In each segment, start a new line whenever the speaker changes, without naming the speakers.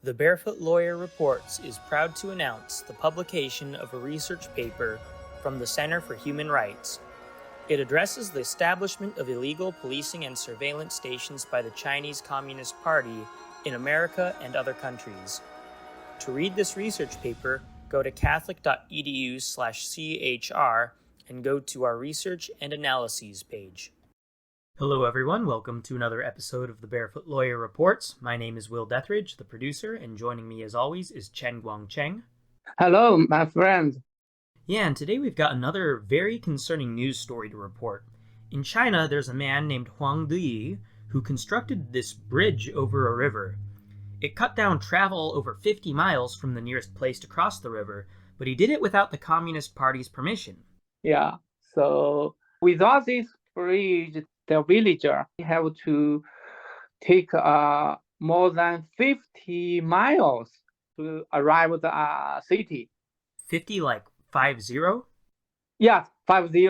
The Barefoot Lawyer Reports is proud to announce the publication of a research paper from the Center for Human Rights. It addresses the establishment of illegal policing and surveillance stations by the Chinese Communist Party in America and other countries. To read this research paper, go to catholic.edu/chr and go to our Research and Analyses page. Hello everyone, welcome to another episode of the Barefoot Lawyer Reports. My name is Will Dethridge, the producer, and joining me as always is Chen Guangcheng.
Hello, my friend.
Yeah, and today we've got another very concerning news story to report. In China, there's a man named Huang Di who constructed this bridge over a river. It cut down travel over 50 miles from the nearest place to cross the river, but he did it without the Communist Party's permission.
Yeah, so without this bridge, the villager have to take more than 50 miles to arrive at the city.
50, like 50?
Yes, 50.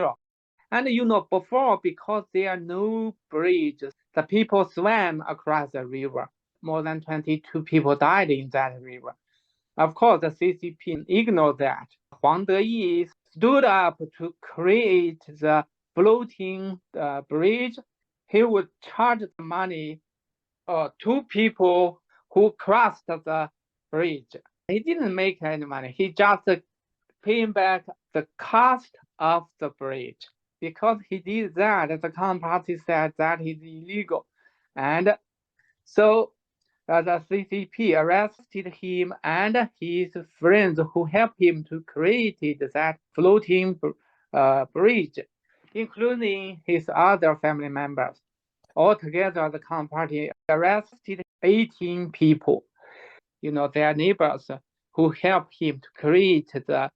And before, because there are no bridges, the people swam across the river. More than 22 people died in that river. Of course, the CCP ignored that. Huang Deyi stood up to create the floating bridge. He would charge the money to people who crossed the bridge. He didn't make any money. He just paid back the cost of the bridge. Because he did that, the Communist Party said that is illegal. And so the CCP arrested him and his friends who helped him to create that floating bridge, including his other family members. Altogether, the Communist Party arrested 18 people, their neighbors who helped him to create the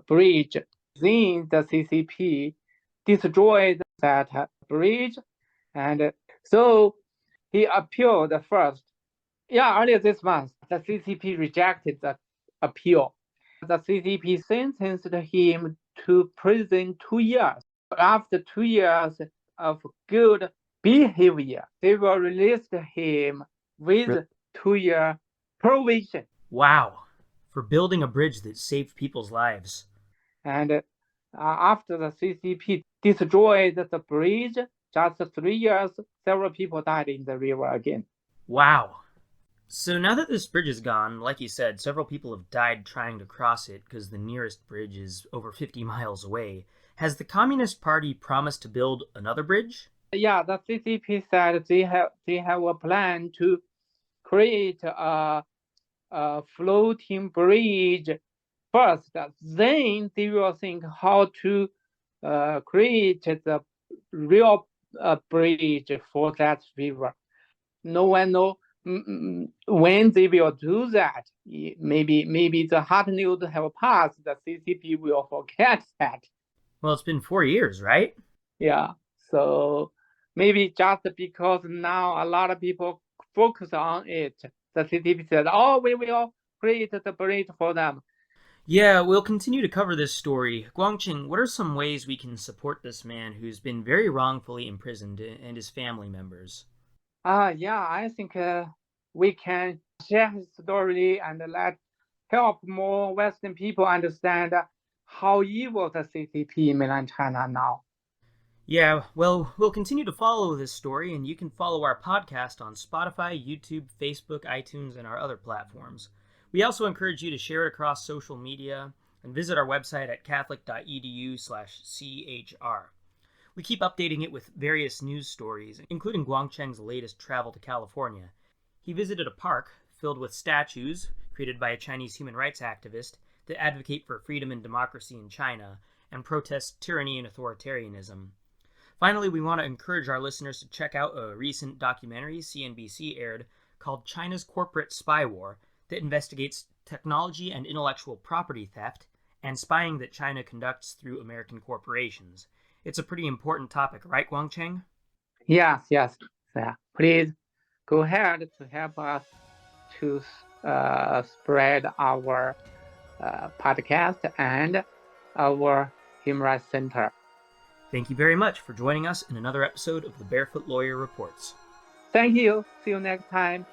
bridge. Then the CCP destroyed that bridge, and so he appealed first. Earlier this month, the CCP rejected the appeal. The CCP sentenced him to prison 2 years. After 2 years of good behavior, they will release him with 2-year probation.
Wow, for building a bridge that saved people's lives.
And after the CCP destroyed the bridge, just 3 years, several people died in the river again.
Wow. So now that this bridge is gone, like you said, several people have died trying to cross it because the nearest bridge is over 50 miles away. Has the Communist Party promised to build another bridge?
Yeah, the CCP said they have a plan to create a floating bridge first. Then they will think how to create the real bridge for that river. No one knows when they will do that. Maybe the hard news have passed. The CCP will forget that.
Well, it's been 4 years, right?
Yeah. So maybe just because now a lot of people focus on it, the CCP said, we will create the bridge for them.
Yeah, we'll continue to cover this story. Guangcheng, what are some ways we can support this man who's been very wrongfully imprisoned and his family members?
I think we can share his story and help more Western people understand how evil the CCP in mainland China now.
Yeah, well, we'll continue to follow this story, and you can follow our podcast on Spotify, YouTube, Facebook, iTunes, and our other platforms. We also encourage you to share it across social media and visit our website at catholic.edu/chr. We keep updating it with various news stories, including Guangcheng's latest travel to California. He visited a park filled with statues created by a Chinese human rights activist that advocate for freedom and democracy in China and protest tyranny and authoritarianism. Finally, we want to encourage our listeners to check out a recent documentary CNBC aired called China's Corporate Spy War that investigates technology and intellectual property theft and spying that China conducts through American corporations. It's a pretty important topic, right, Guangcheng?
Yes. Yeah. Please go ahead to help us to spread our podcast and our Human Rights Center.
Thank you very much for joining us in another episode of the Barefoot Lawyer Reports.
Thank you. See you next time.